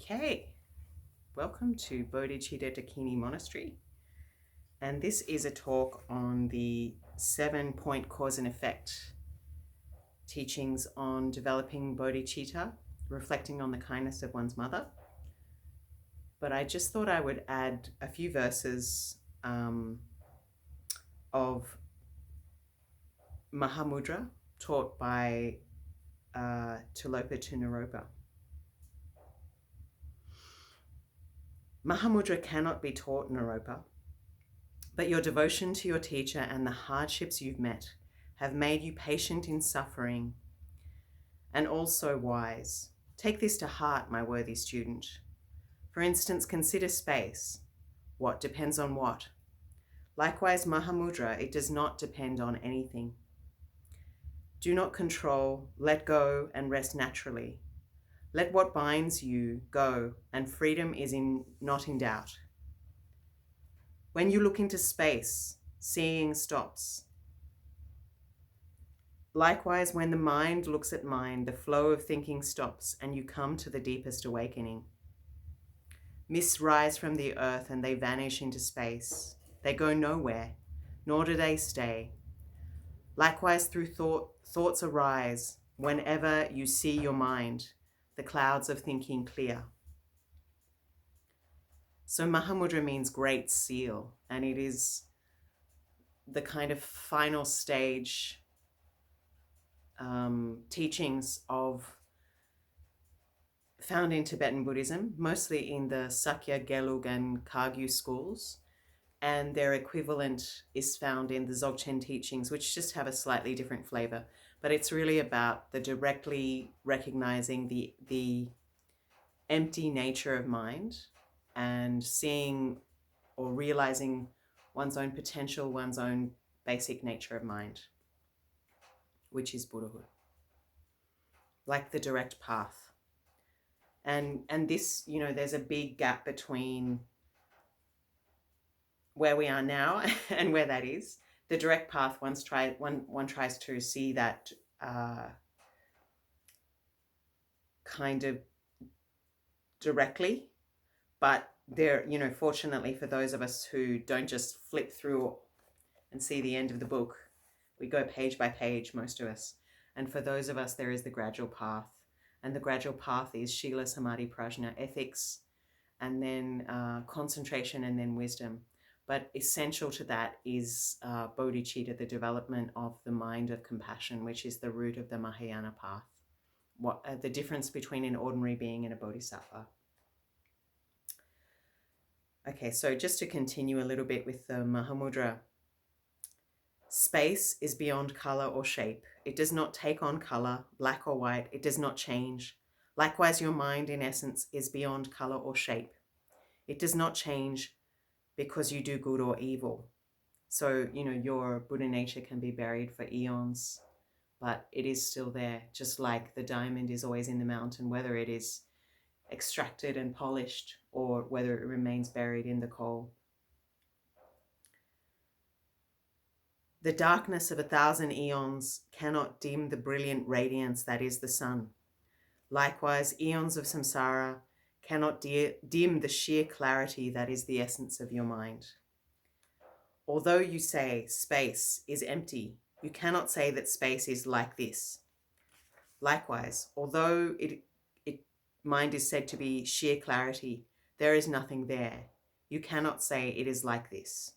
Okay, welcome to Bodhicitta Dakini Monastery. And this is a talk on the 7-point cause and effect teachings on developing bodhicitta, reflecting on the kindness of one's mother. But I just thought I would add a few verses of Mahamudra taught by Tilopa Naropa. Mahamudra cannot be taught, Naropa, but your devotion to your teacher and the hardships you've met have made you patient in suffering and also wise. Take this to heart, my worthy student. For instance, consider space. What depends on what? Likewise, Mahamudra, it does not depend on anything. Do not control, let go, and rest naturally. Let what binds you go, and freedom is not in doubt. When you look into space, seeing stops. Likewise, when the mind looks at mind, the flow of thinking stops, and you come to the deepest awakening. Mists rise from the earth, and they vanish into space. They go nowhere, nor do they stay. Likewise, through thoughts arise whenever you see your mind, the clouds of thinking clear. So Mahamudra means great seal, and it is the kind of final stage teachings found in Tibetan Buddhism, mostly in the Sakya, Gelug, and Kagyu schools, and their equivalent is found in the Dzogchen teachings, which just have a slightly different flavor. But it's really about the directly recognizing the empty nature of mind and seeing or realizing one's own potential, one's own basic nature of mind, which is Buddhahood, like the direct path. And this, there's a big gap between where we are now and where that is. The direct path, one tries to see that kind of directly, but there, fortunately for those of us who don't just flip through and see the end of the book, we go page by page, most of us. And for those of us, there is the gradual path. And the gradual path is Shila, Samadhi, Prajna, ethics, and then concentration, and then wisdom. But essential to that is bodhicitta, the development of the mind of compassion, which is the root of the Mahayana path. The difference between an ordinary being and a bodhisattva. Okay, so just to continue a little bit with the Mahamudra. Space is beyond color or shape. It does not take on color, black or white. It does not change. Likewise, your mind, in essence, is beyond color or shape. It does not change because you do good or evil. So, your Buddha nature can be buried for eons, but it is still there, just like the diamond is always in the mountain, whether it is extracted and polished or whether it remains buried in the coal. The darkness of 1,000 eons cannot dim the brilliant radiance that is the sun. Likewise, eons of samsara cannot dim the sheer clarity that is the essence of your mind. Although you say space is empty, you cannot say that space is like this. Likewise, although mind is said to be sheer clarity, there is nothing there. You cannot say it is like this.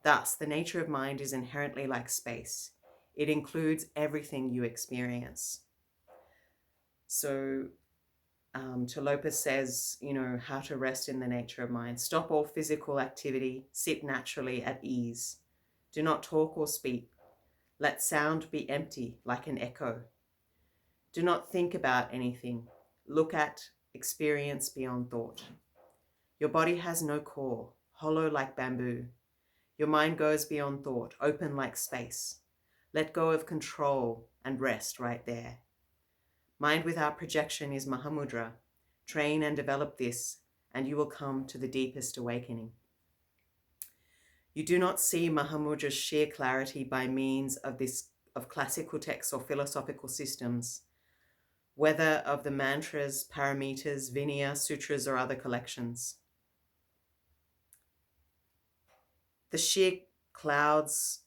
Thus, the nature of mind is inherently like space. It includes everything you experience. So, Tilopa says, how to rest in the nature of mind. Stop all physical activity. Sit naturally at ease. Do not talk or speak. Let sound be empty, like an echo. Do not think about anything. Look at, experience beyond thought. Your body has no core, hollow like bamboo. Your mind goes beyond thought, open like space. Let go of control and rest right there. Mind without projection is Mahamudra. Train and develop this, and you will come to the deepest awakening. You do not see Mahamudra's sheer clarity by means of classical texts or philosophical systems, whether of the mantras, paramitas, Vinaya, sutras, or other collections. The sheer clouds,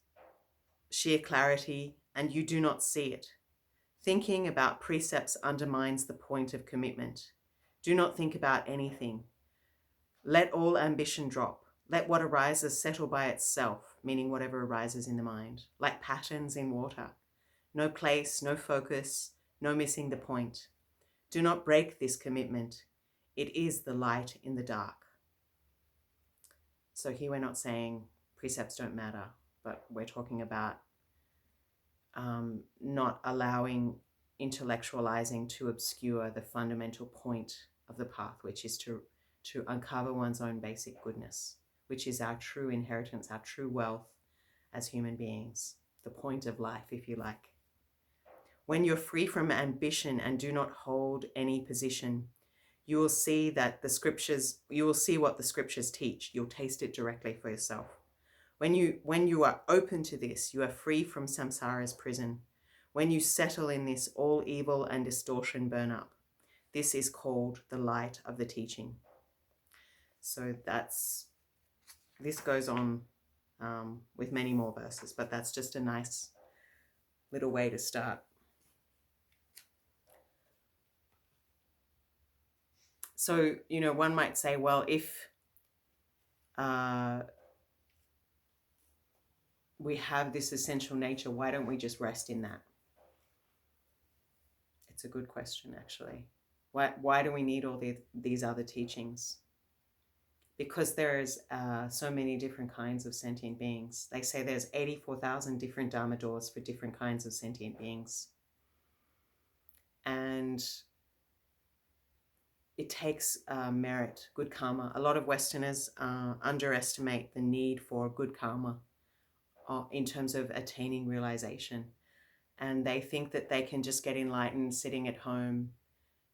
sheer clarity, and you do not see it. Thinking about precepts undermines the point of commitment. Do not think about anything. Let all ambition drop. Let what arises settle by itself, meaning whatever arises in the mind, like patterns in water. No place, no focus, no missing the point. Do not break this commitment. It is the light in the dark. So here we're not saying precepts don't matter, but we're talking about not allowing intellectualizing to obscure the fundamental point of the path, which is to uncover one's own basic goodness, which is our true inheritance, our true wealth as human beings, the point of life, if you like. When you're free from ambition and do not hold any position, you will see that you will see what the scriptures teach. You'll taste it directly for yourself. When you are open to this, you are free from samsara's prison. When you settle in this, all evil and distortion burn up. This is called the light of the teaching. So this goes on with many more verses, but that's just a nice little way to start. So, one might say, well, if we have this essential nature, why don't we just rest in that? It's a good question, actually. Why do we need all these other teachings? Because there's so many different kinds of sentient beings. They say there's 84,000 different Dharma doors for different kinds of sentient beings. And it takes merit, good karma. A lot of Westerners underestimate the need for good karma in terms of attaining realization. And they think that they can just get enlightened sitting at home,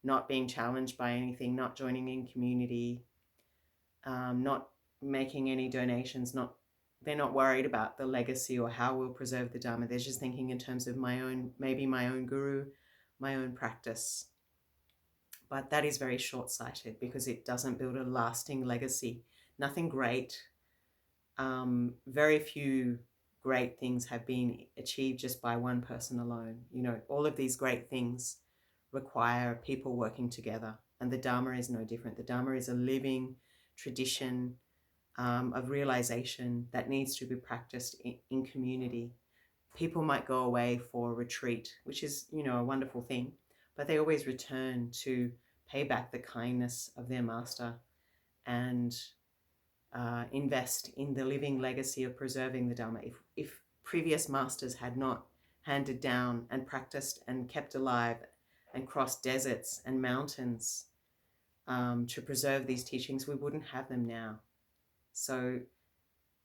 not being challenged by anything, not joining in community, not making any donations, they're not worried about the legacy or how we'll preserve the Dharma. They're just thinking in terms of my own guru, my own practice. But that is very short-sighted because it doesn't build a lasting legacy. Nothing great. Very few great things have been achieved just by one person alone. All of these great things require people working together. And the Dharma is no different. The Dharma is a living tradition of realization that needs to be practiced in community. People might go away for a retreat, which is, a wonderful thing, but they always return to pay back the kindness of their master and invest in the living legacy of preserving the Dharma. If previous masters had not handed down and practiced and kept alive and crossed deserts and mountains to preserve these teachings, we wouldn't have them now. So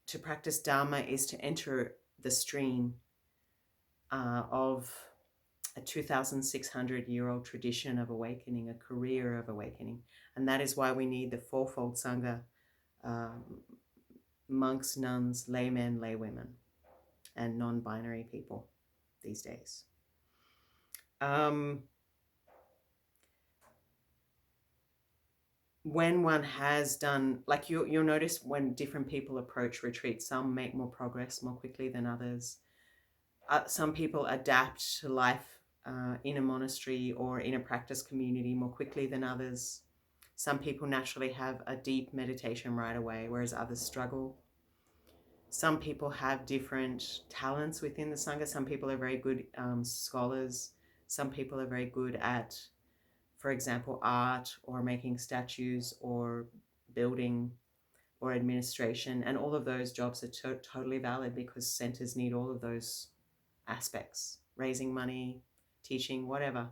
to practice Dharma is to enter the stream of a 2,600-year-old tradition of awakening, a career of awakening. And that is why we need the fourfold Sangha, monks, nuns, laymen, laywomen, and non-binary people these days. When one has done, like you'll notice when different people approach retreats, some make more progress more quickly than others. Some people adapt to life in a monastery or in a practice community more quickly than others. Some people naturally have a deep meditation right away, whereas others struggle. Some people have different talents within the Sangha. Some people are very good scholars. Some people are very good at, for example, art or making statues or building or administration. And all of those jobs are totally valid because centers need all of those aspects, raising money, teaching, whatever.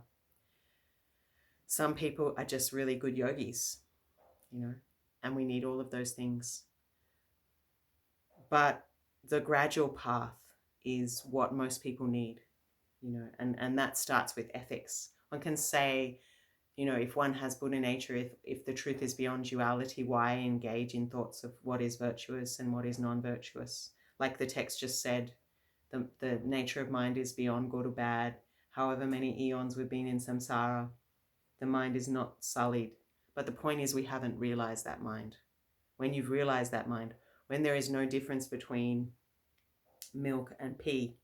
Some people are just really good yogis, and we need all of those things. But the gradual path is what most people need, and that starts with ethics. One can say, if one has Buddha nature, if the truth is beyond duality, why engage in thoughts of what is virtuous and what is non-virtuous? Like the text just said, the nature of mind is beyond good or bad. however many eons we've been in samsara, the mind is not sullied. But the point is, we haven't realized that mind. When you've realized that mind, when there is no difference between milk and pea,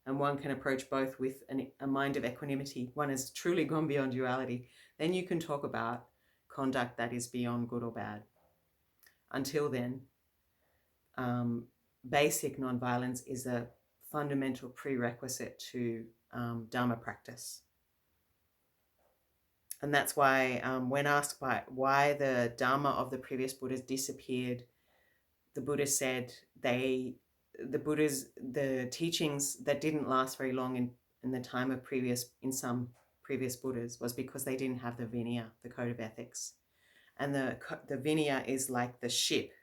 and one can approach both with a mind of equanimity, one has truly gone beyond duality, then you can talk about conduct that is beyond good or bad. Until then, basic nonviolence is a fundamental prerequisite to Dharma practice. And that's why when asked by why the Dharma of the previous Buddhas disappeared, the Buddha said the teachings that didn't last very long in the time of some previous Buddhas was because they didn't have the Vinaya, the code of ethics. And the Vinaya is like the ship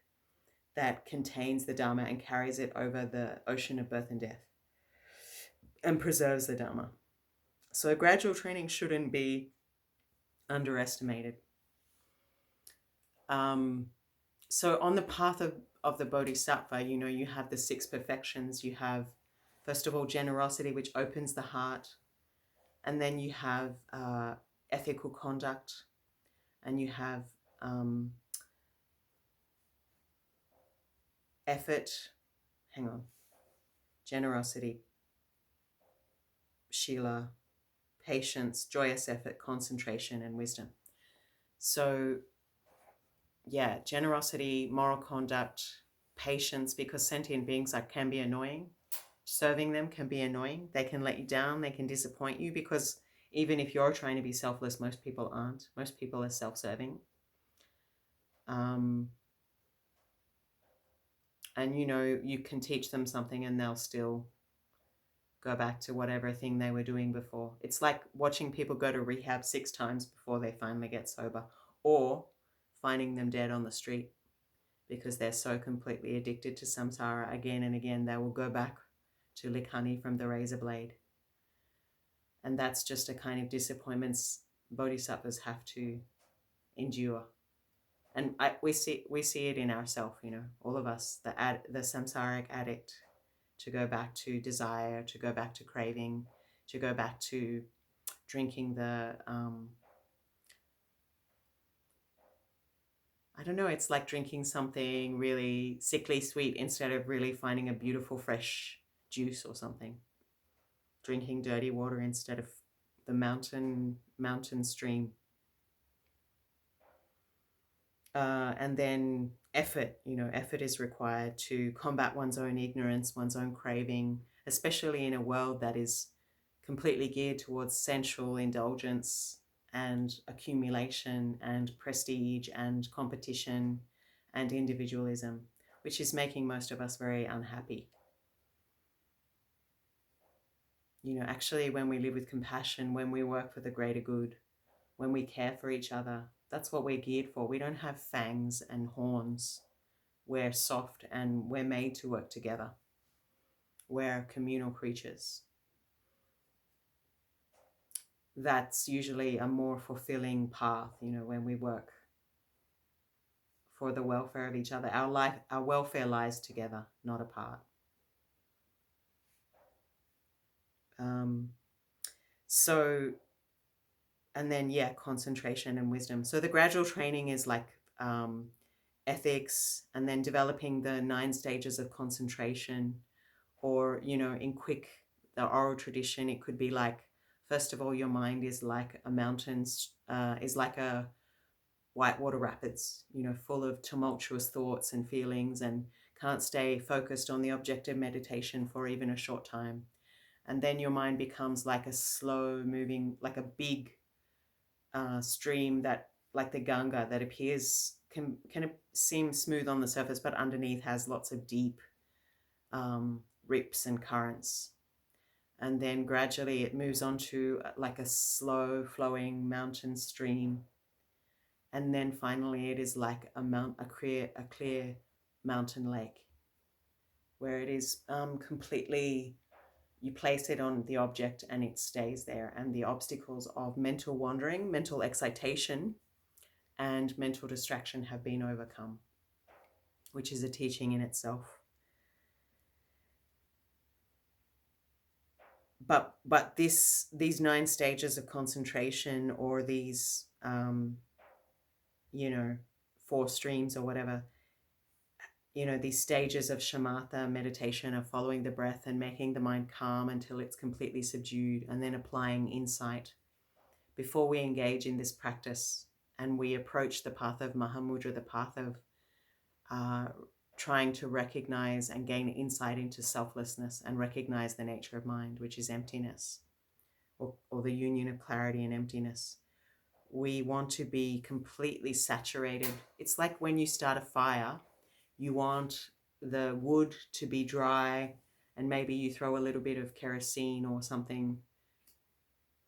that contains the Dharma and carries it over the ocean of birth and death and preserves the Dharma. So gradual training shouldn't be underestimated. So on the path of the Bodhisattva, you have the 6 perfections. You have, first of all, generosity, which opens the heart. And then you have ethical conduct. And you have effort. Generosity, shila, patience, joyous effort, concentration, and wisdom. So yeah, generosity, moral conduct, patience, because sentient beings can be annoying. Serving them can be annoying. They can let you down. They can disappoint you, because even if you're trying to be selfless, most people aren't. Most people are self-serving. And you can teach them something and they'll still go back to whatever thing they were doing before. It's like watching people go to rehab 6 times before they finally get sober, or finding them dead on the street because they're so completely addicted to samsara. Again and again, they will go back to lick honey from the razor blade. And that's just a kind of disappointments bodhisattvas have to endure. And we see it in ourselves, all of us, the samsaric addict, to go back to desire, to go back to craving, to go back to drinking the I don't know, it's like drinking something really sickly sweet instead of really finding a beautiful fresh juice or something. Drinking dirty water instead of the mountain stream. And then effort, effort is required to combat one's own ignorance, one's own craving, especially in a world that is completely geared towards sensual indulgence and accumulation and prestige and competition and individualism, which is making most of us very unhappy. Actually, when we live with compassion, when we work for the greater good, when we care for each other, that's what we're geared for. We don't have fangs and horns. We're soft and we're made to work together. We're communal creatures. That's usually a more fulfilling path, when we work for the welfare of each other. Our welfare lies together, not apart. And then, concentration and wisdom. So the gradual training is like ethics, and then developing the 9 stages of concentration, or, in the oral tradition, it could be like, first of all, your mind is like a mountain, is like a whitewater rapids, full of tumultuous thoughts and feelings, and can't stay focused on the object of meditation for even a short time. And then your mind becomes like a slow moving, like a big stream that, like the Ganga, that can seem smooth on the surface, but underneath has lots of deep rips and currents. And then gradually it moves on to like a slow flowing mountain stream. And then finally it is like a clear mountain lake, where it is completely, you place it on the object and it stays there, and the obstacles of mental wandering, mental excitation, and mental distraction have been overcome, which is a teaching in itself. but these 9 stages of concentration, or these 4 streams or whatever, these stages of shamatha meditation, are following the breath and making the mind calm until it's completely subdued, and then applying insight. Before we engage in this practice and we approach the path of Mahamudra, the path of trying to recognize and gain insight into selflessness and recognize the nature of mind, which is emptiness, or the union of clarity and emptiness. We want to be completely saturated. It's like when you start a fire, you want the wood to be dry, and maybe you throw a little bit of kerosene or something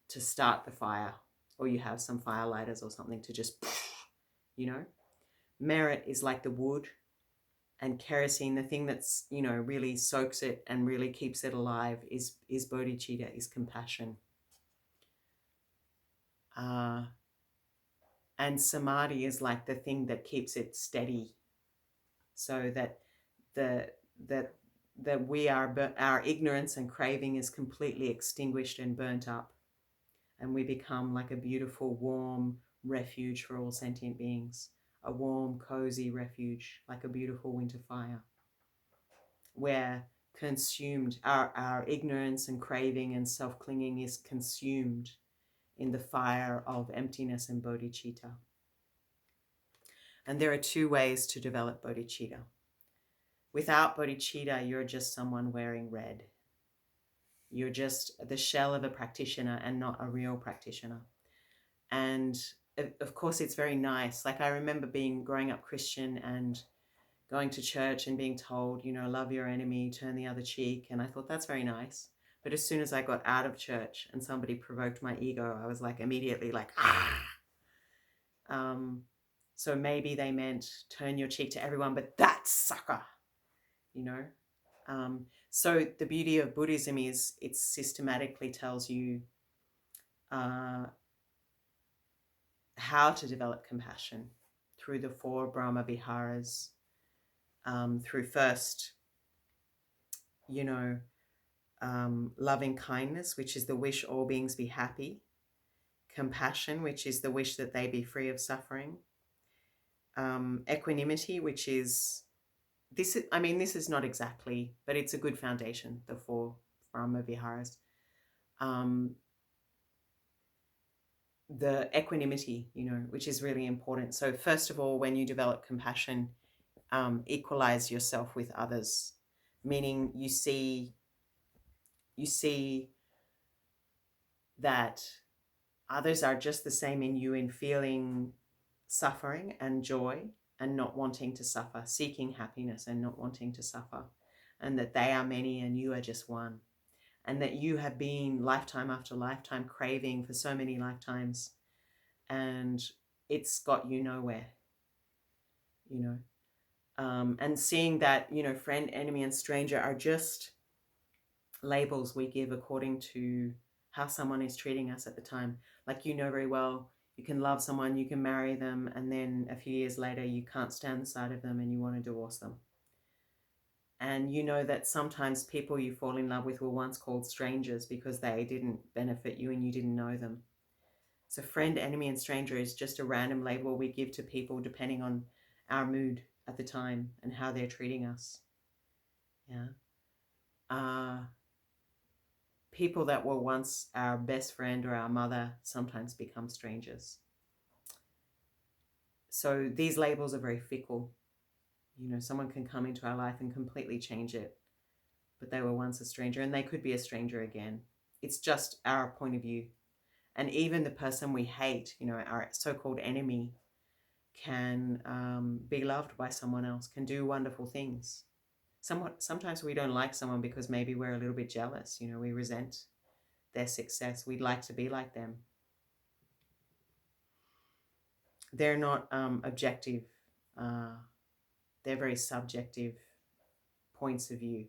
to start the fire, or you have some fire lighters or something to just, merit is like the wood, and kerosene, the thing that's, really soaks it and really keeps it alive, is bodhicitta, is compassion. And samadhi is like the thing that keeps it steady, so that our ignorance and craving is completely extinguished and burnt up, and we become like a beautiful, warm refuge for all sentient beings, a warm, cozy refuge, like a beautiful winter fire, where consumed, our ignorance and craving and self-clinging is consumed in the fire of emptiness and bodhicitta. And there are 2 ways to develop bodhicitta. Without bodhicitta, you're just someone wearing red. You're just the shell of a practitioner and not a real practitioner. And of course, it's very nice. Like, I remember growing up Christian and going to church and being told, love your enemy, turn the other cheek. And I thought, that's very nice. But as soon as I got out of church and somebody provoked my ego, I was like immediately like, ah. So maybe they meant turn your cheek to everyone, but that sucker, So the beauty of Buddhism is it systematically tells you how to develop compassion through the 4 Brahma-viharas, through first, loving kindness, which is the wish all beings be happy; compassion, which is the wish that they be free of suffering; equanimity, which is this is not exactly, but it's a good foundation, the 4 Brahma-viharas. The equanimity, which is really important. So first of all, when you develop compassion, equalize yourself with others, meaning you see that others are just the same in you, in feeling suffering and joy and not wanting to suffer, seeking happiness and not wanting to suffer, and that they are many and you are just one, and that you have been lifetime after lifetime craving for so many lifetimes, and it's got you nowhere, and seeing that, friend, enemy, and stranger are just labels we give according to how someone is treating us at the time. Like, very well, you can love someone, you can marry them, and then a few years later you can't stand the sight of them and you want to divorce them. And that sometimes people you fall in love with were once called strangers because they didn't benefit you and you didn't know them. So friend, enemy, and stranger is just a random label we give to people depending on our mood at the time and how they're treating us. People that were once our best friend or our mother sometimes become strangers. So these labels are very fickle. Someone can come into our life and completely change it, but they were once a stranger, and they could be a stranger again. It's just our point of view. And even the person we hate, our so-called enemy, can be loved by someone else, can do wonderful things. Sometimes we don't like someone because maybe we're a little bit jealous. We resent their success. We'd like to be like them. They're not objective. They're very subjective points of view,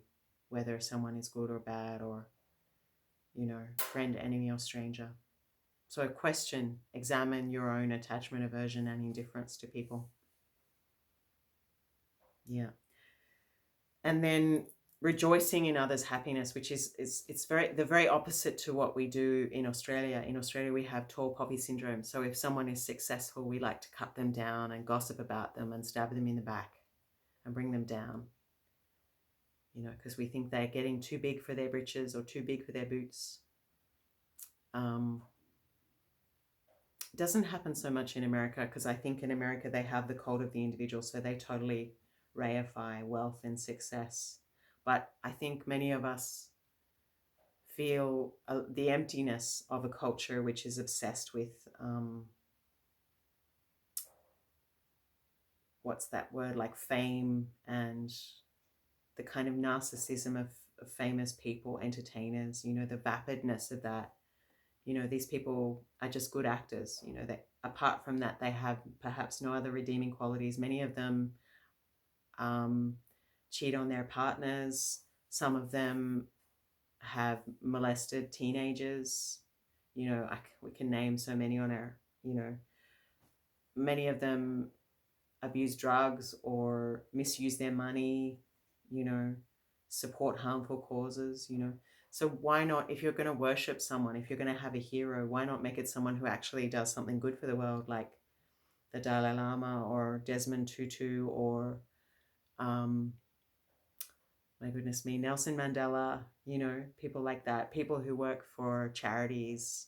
whether someone is good or bad, or, friend, enemy, or stranger. So examine your own attachment, aversion, and indifference to people. Yeah. And then rejoicing in others' happiness, which is it's the very opposite to what we do in Australia. In Australia, we have tall poppy syndrome. So if someone is successful, we like to cut them down and gossip about them and stab them in the back and bring them down. You know, because we think they're getting too big for their britches or too big for their boots. It doesn't happen so much in America, because I think in America they have the cult of the individual, so they totally reify wealth and success. But I think many of us feel the emptiness of a culture which is obsessed with what's that word, like fame and the kind of narcissism of famous people, entertainers, you know, the vapidness of that. You know, these people are just good actors, you know, that apart from that, they have perhaps no other redeeming qualities. Many of them cheat on their partners. Some of them have molested teenagers. You know, we can name so many on our, you know, many of them abuse drugs or misuse their money, you know, support harmful causes, you know. So why not, if you're going to worship someone, if you're going to have a hero, why not make it someone who actually does something good for the world, like the Dalai Lama or Desmond Tutu or, my goodness me, Nelson Mandela, you know, people like that, people who work for charities,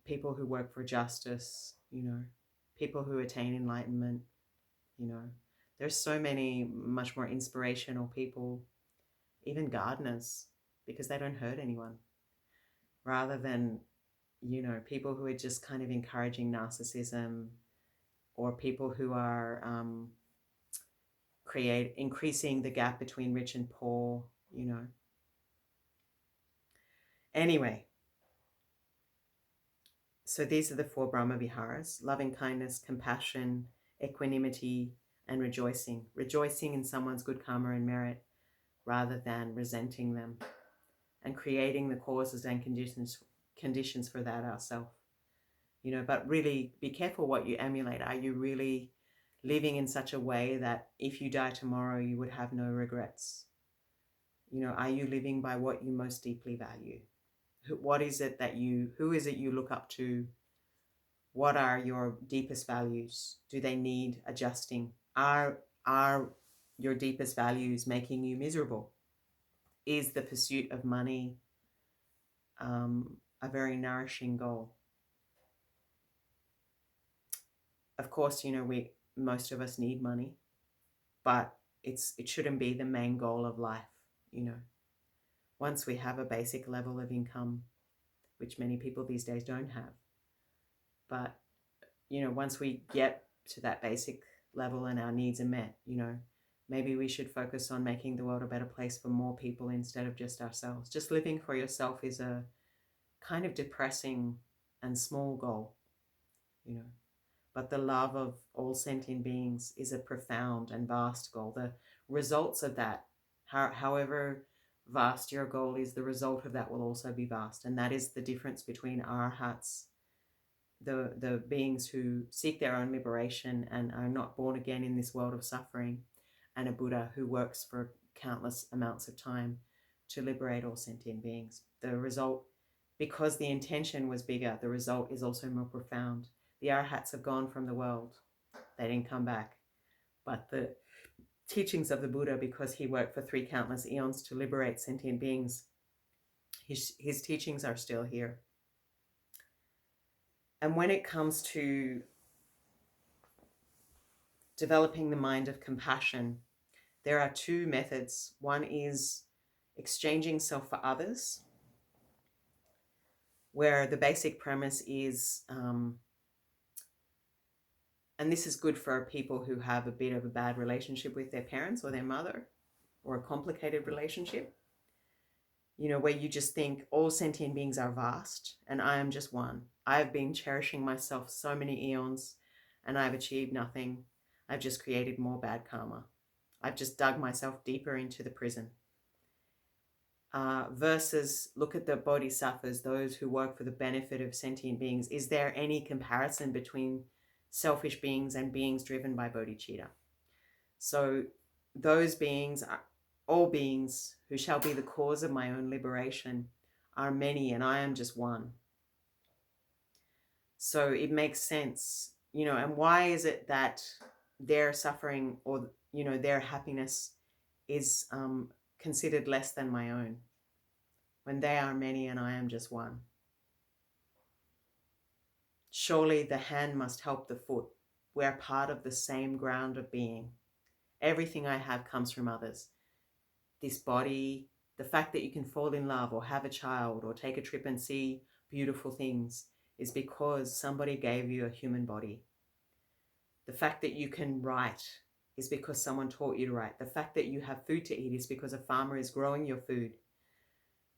people who work for justice, you know, people who attain enlightenment, you know. There's so many much more inspirational people, even gardeners, because they don't hurt anyone, rather than, you know, people who are just kind of encouraging narcissism, or people who are increasing the gap between rich and poor, you know. Anyway, so these are the 4 Brahma-viharas: loving kindness, compassion, equanimity, and rejoicing. Rejoicing in someone's good karma and merit rather than resenting them, and creating the causes and conditions for that ourselves. You know, but really be careful what you emulate. Are you really living in such a way that if you die tomorrow, you would have no regrets? You know, are you living by what you most deeply value? Who is it you look up to? What are your deepest values? Do they need adjusting? Are your deepest values making you miserable? Is the pursuit of money a very nourishing goal? Of course, you know, most of us need money, but it shouldn't be the main goal of life, you know. Once we have a basic level of income, which many people these days don't have, but, you know, once we get to that basic level and our needs are met, you know, maybe we should focus on making the world a better place for more people instead of just ourselves. Just living for yourself is a kind of depressing and small goal, you know. But the love of all sentient beings is a profound and vast goal. The results of that, however vast your goal is, the result of that will also be vast. And that is the difference between arhats, the beings who seek their own liberation and are not born again in this world of suffering, and a Buddha who works for countless amounts of time to liberate all sentient beings. The result, because the intention was bigger, the result is also more profound. The arhats have gone from the world. They didn't come back. But the teachings of the Buddha, because he worked for 3 countless eons to liberate sentient beings, his teachings are still here. And when it comes to developing the mind of compassion, there are 2 methods. One is exchanging self for others, where the basic premise is, and this is good for people who have a bit of a bad relationship with their parents or their mother, or a complicated relationship, you know, where you just think all sentient beings are vast and I am just one. I've been cherishing myself so many eons and I've achieved nothing. I've just created more bad karma. I've just dug myself deeper into the prison. Versus look at the bodhisattvas, those who work for the benefit of sentient beings. Is there any comparison between selfish beings and beings driven by bodhicitta? So those beings are all beings who shall be the cause of my own liberation are many, and I am just one. So it makes sense, and why is it that their suffering or, their happiness is considered less than my own when they are many and I am just one? Surely the hand must help the foot. We're part of the same ground of being. Everything I have comes from others. This body, the fact that you can fall in love or have a child or take a trip and see beautiful things is because somebody gave you a human body. The fact that you can write is because someone taught you to write. The fact that you have food to eat is because a farmer is growing your food.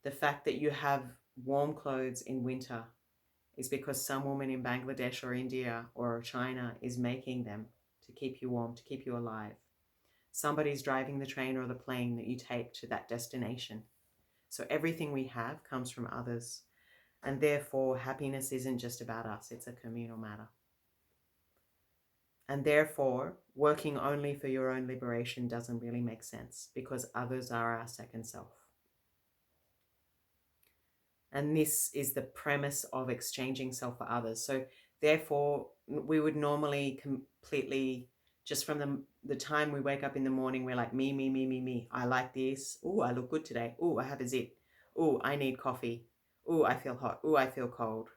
The fact that you have warm clothes in winter is because some woman in Bangladesh or India or China is making them to keep you warm, to keep you alive. Somebody's driving the train or the plane that you take to that destination. So everything we have comes from others. And therefore, happiness isn't just about us, it's a communal matter. And therefore, working only for your own liberation doesn't really make sense because others are our second self. And this is the premise of exchanging self for others. So therefore, we would normally completely, just from the time we wake up in the morning, we're like, me, me, me, me, me. I like this. Oh, I look good today. Oh, I have a zit. Oh, I need coffee. Oh, I feel hot. Oh, I feel cold.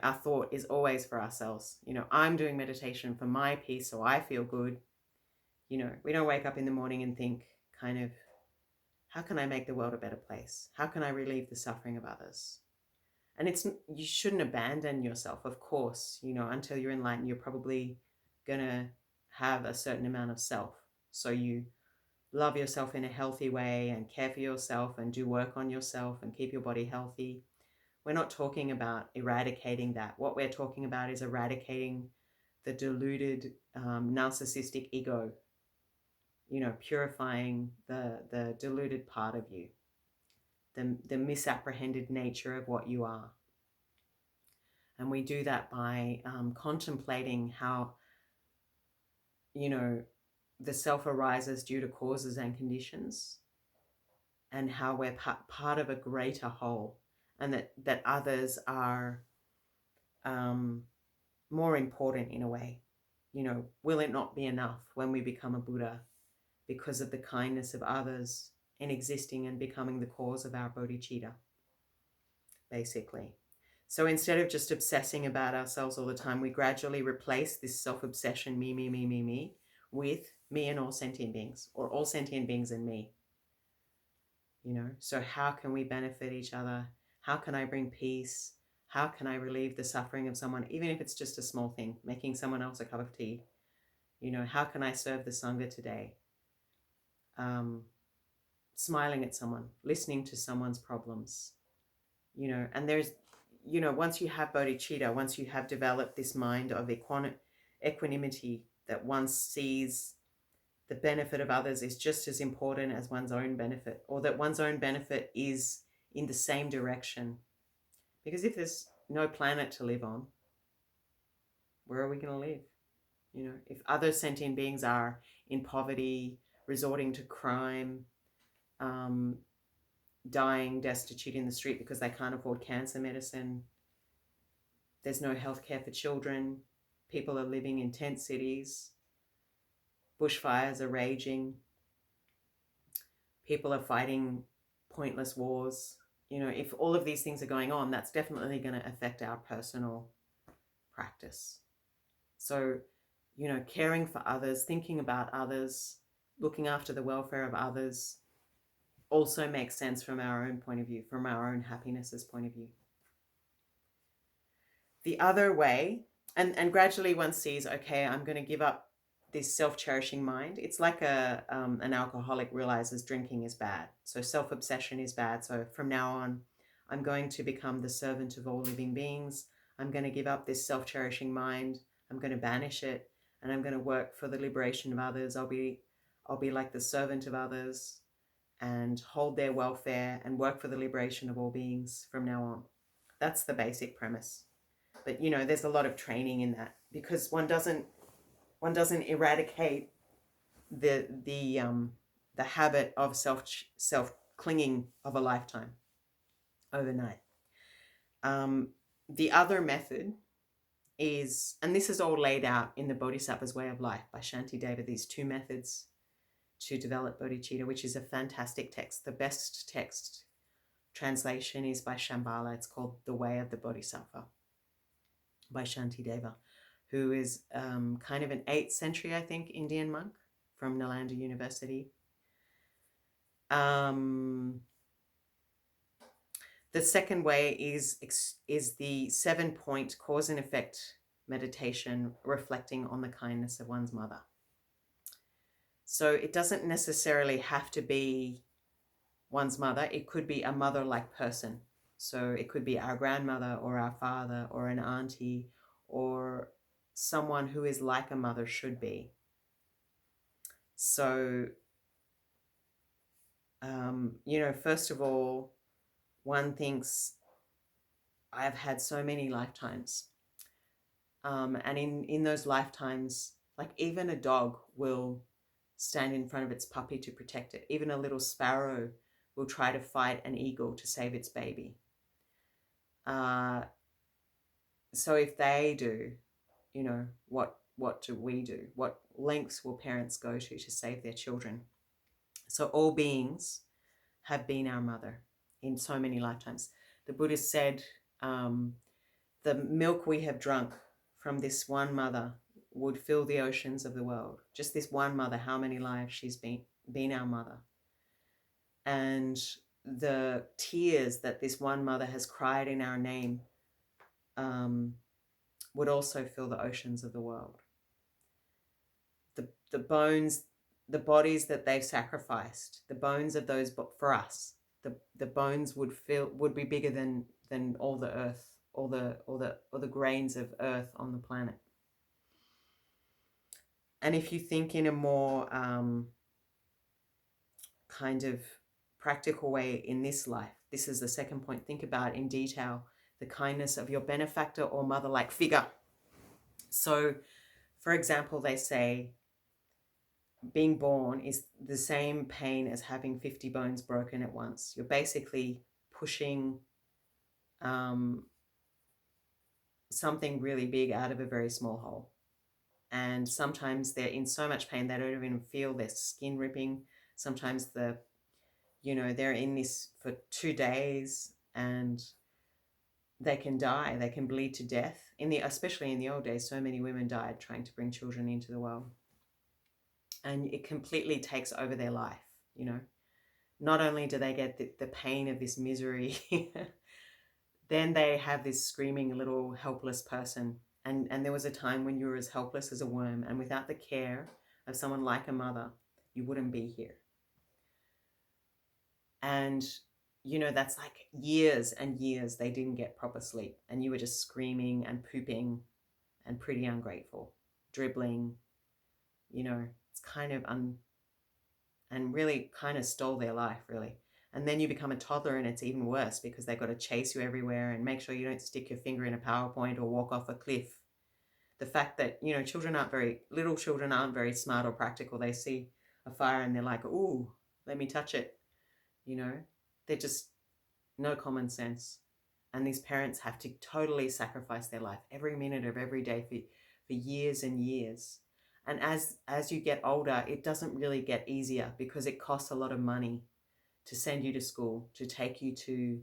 Our thought is always for ourselves. I'm doing meditation for my peace so I feel good. We don't wake up in the morning and think kind of, how can I make the world a better place? How can I relieve the suffering of others? And you shouldn't abandon yourself, of course, until you're enlightened, you're probably going to have a certain amount of self. So you love yourself in a healthy way and care for yourself and do work on yourself and keep your body healthy. We're not talking about eradicating that. What we're talking about is eradicating the deluded narcissistic ego, purifying the deluded part of you, the misapprehended nature of what you are. And we do that by contemplating how, the self arises due to causes and conditions, and how we're part of a greater whole, and that others are more important in a way. Will it not be enough when we become a Buddha because of the kindness of others in existing and becoming the cause of our bodhicitta, basically? So instead of just obsessing about ourselves all the time, we gradually replace this self-obsession, me, me, me, me, me, with me and all sentient beings, or all sentient beings and me. So how can we benefit each other? How can I bring peace? How can I relieve the suffering of someone, even if it's just a small thing, making someone else a cup of tea? How can I serve the Sangha today? Smiling at someone, listening to someone's problems, and there's, once you have bodhicitta, once you have developed this mind of equanimity, that one sees the benefit of others is just as important as one's own benefit, or that one's own benefit is in the same direction. Because if there's no planet to live on, where are we going to live? If other sentient beings are in poverty, resorting to crime, dying destitute in the street because they can't afford cancer medicine, there's no healthcare for children, people are living in tent cities, bushfires are raging, people are fighting pointless wars. If all of these things are going on, that's definitely going to affect our personal practice. So, caring for others, thinking about others, looking after the welfare of others also makes sense from our own point of view, from our own happiness's point of view. The other way, and gradually one sees, okay, I'm going to give up this self-cherishing mind. It's like an alcoholic realizes drinking is bad. So self-obsession is bad. So from now on, I'm going to become the servant of all living beings. I'm going to give up this self-cherishing mind. I'm going to banish it, and I'm going to work for the liberation of others. I'll be like the servant of others and hold their welfare and work for the liberation of all beings from now on. That's the basic premise. But, there's a lot of training in that, because one doesn't eradicate the habit of self clinging of a lifetime overnight. The other method is, and this is all laid out in the Bodhisattva's Way of Life by Shantideva, these two methods to develop bodhicitta, which is a fantastic text. The best text translation is by Shambhala. It's called The Way of the Bodhisattva by Shantideva, who is kind of an 8th century, I think, Indian monk from Nalanda University. The second way is the 7-point cause and effect meditation, reflecting on the kindness of one's mother. So it doesn't necessarily have to be one's mother. It could be a mother-like person. So it could be our grandmother or our father or an auntie or someone who is like a mother should be. So, first of all, one thinks, I've had so many lifetimes. And in those lifetimes, like even a dog will stand in front of its puppy to protect it. Even a little sparrow will try to fight an eagle to save its baby. So if they do, what do we do? What lengths will parents go to save their children? So all beings have been our mother in so many lifetimes. The Buddha said, the milk we have drunk from this one mother would fill the oceans of the world. Just this one mother, how many lives she's been our mother. And the tears that this one mother has cried in our name would also fill the oceans of the world. The bones, the bodies that they've sacrificed, the bones of those for us, the bones would be bigger than all the earth, all the grains of earth on the planet. And if you think in a more kind of practical way in this life, this is the second point. Think about in detail the kindness of your benefactor or mother-like figure. So, for example, they say being born is the same pain as having 50 bones broken at once. You're basically pushing something really big out of a very small hole. And sometimes they're in so much pain they don't even feel their skin ripping. Sometimes they're in this for 2 days and they can die. They can bleed to death. Especially in the old days, so many women died trying to bring children into the world. And it completely takes over their life, Not only do they get the pain of this misery, then they have this screaming little helpless person. And there was a time when you were as helpless as a worm, and without the care of someone like a mother, you wouldn't be here. And, that's like years and years they didn't get proper sleep, and you were just screaming and pooping and pretty ungrateful, dribbling, it's kind of and really kind of stole their life, really. And then you become a toddler and it's even worse because they've got to chase you everywhere and make sure you don't stick your finger in a PowerPoint or walk off a cliff. The fact that, little children aren't very smart or practical. They see a fire and they're like, ooh, let me touch it. They're just no common sense. And these parents have to totally sacrifice their life every minute of every day for years and years. And as you get older, it doesn't really get easier because it costs a lot of money to send you to school, to take you to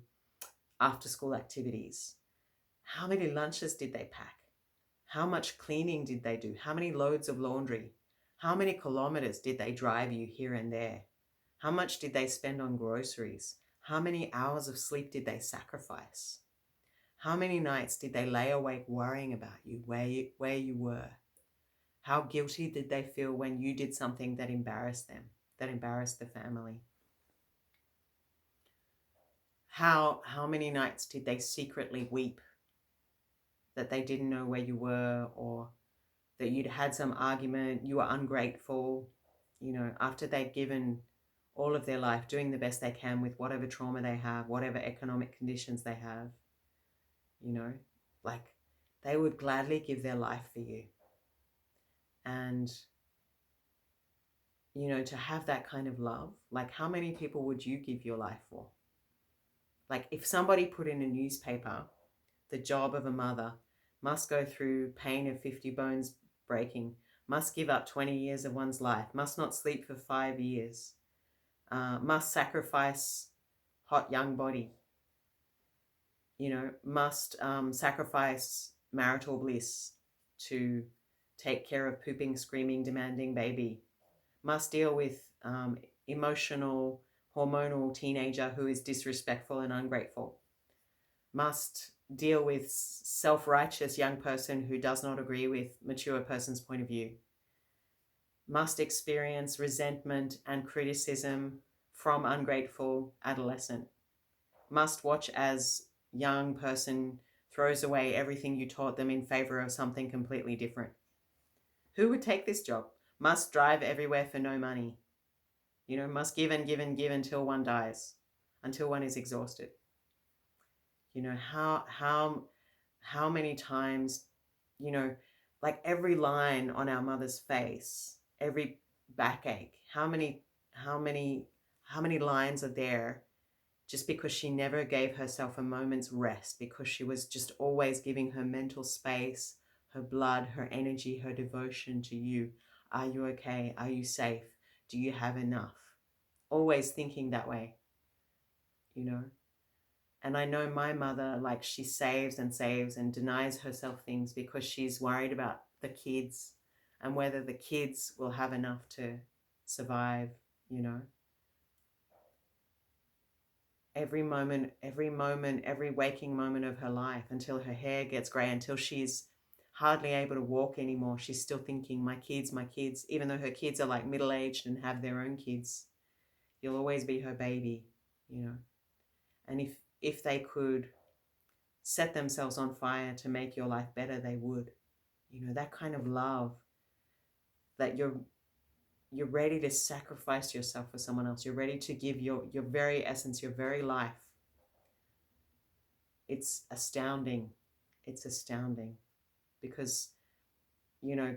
after-school activities. How many lunches did they pack? How much cleaning did they do? How many loads of laundry? How many kilometers did they drive you here and there? How much did they spend on groceries? How many hours of sleep did they sacrifice? How many nights did they lay awake worrying about you, where you were? How guilty did they feel when you did something that embarrassed them, that embarrassed the family? How many nights did they secretly weep that they didn't know where you were, or that you'd had some argument, you were ungrateful, after they'd given all of their life doing the best they can with whatever trauma they have, whatever economic conditions they have, like they would gladly give their life for you. And to have that kind of love. Like, how many people would you give your life for? Like, if somebody put in a newspaper, the job of a mother must go through pain of 50 bones breaking, must give up 20 years of one's life, must not sleep for 5 years, must sacrifice hot young body, must sacrifice marital bliss to take care of pooping, screaming, demanding baby, must deal with emotional, hormonal teenager who is disrespectful and ungrateful, must deal with self-righteous young person who does not agree with mature person's point of view, must experience resentment and criticism from ungrateful adolescent, must watch as young person throws away everything you taught them in favor of something completely different. Who would take this job? Must drive everywhere for no money. Must give and give and give until one dies, until one is exhausted. How many times, like every line on our mother's face, every backache, how many lines are there just because she never gave herself a moment's rest, because she was just always giving her mental space, her blood, her energy, her devotion to you. Are you okay? Are you safe? Do you have enough? Always thinking that way, And I know my mother, like, she saves and denies herself things because she's worried about the kids and whether the kids will have enough to survive, every moment, every waking moment of her life, until her hair gets grey, until she's hardly able to walk anymore. She's still thinking, my kids, even though her kids are like middle-aged and have their own kids. You'll always be her baby, And if they could set themselves on fire to make your life better, they would. That kind of love, that you're ready to sacrifice yourself for someone else. You're ready to give your very essence, your very life. It's astounding. It's astounding because,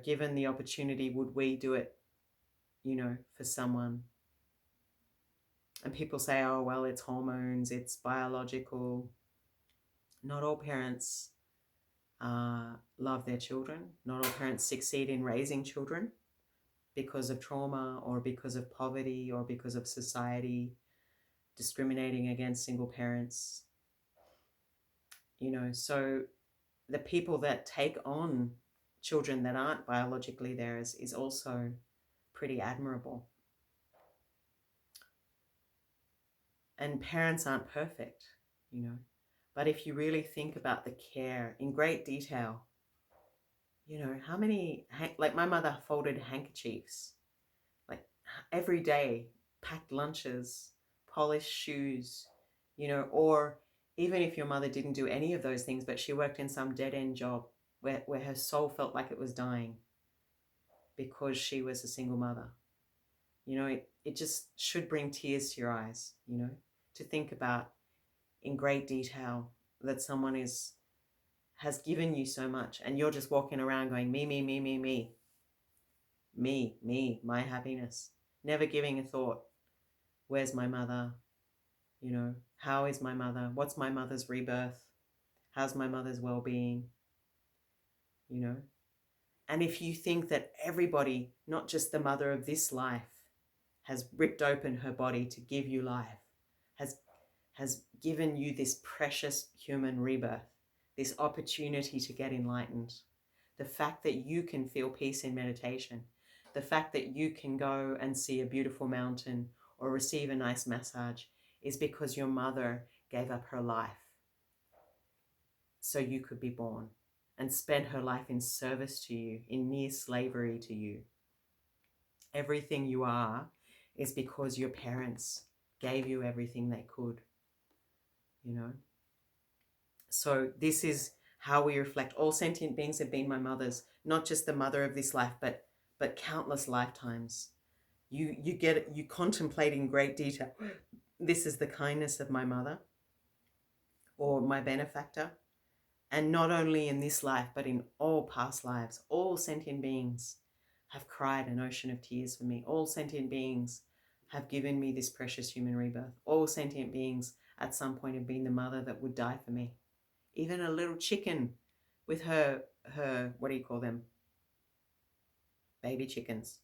given the opportunity, would we do it, for someone? And people say, oh, well, it's hormones, it's biological. Not all parents love their children. Not all parents succeed in raising children because of trauma or because of poverty or because of society discriminating against single parents. So the people that take on children that aren't biologically theirs is also pretty admirable. And parents aren't perfect, but if you really think about the care in great detail, how many, like my mother folded handkerchiefs, like every day, packed lunches, polished shoes, or even if your mother didn't do any of those things, but she worked in some dead-end job where her soul felt like it was dying because she was a single mother. It just should bring tears to your eyes, to think about in great detail that someone has given you so much and you're just walking around going, me, me, me, me, me. Me, my happiness. Never giving a thought, where's my mother? How is my mother? What's my mother's rebirth? How's my mother's well-being? And if you think that everybody, not just the mother of this life, has ripped open her body to give you life, has given you this precious human rebirth, this opportunity to get enlightened, the fact that you can feel peace in meditation, the fact that you can go and see a beautiful mountain or receive a nice massage is because your mother gave up her life so you could be born and spend her life in service to you, in near slavery to you. Everything you are is because your parents gave you everything they could, So this is how we reflect. All sentient beings have been my mothers, not just the mother of this life, but countless lifetimes. You contemplate in great detail. This is the kindness of my mother or my benefactor. And not only in this life, but in all past lives, all sentient beings have cried an ocean of tears for me. All sentient beings have given me this precious human rebirth. All sentient beings at some point have been the mother that would die for me. Even a little chicken with her, what do you call them? Baby chickens.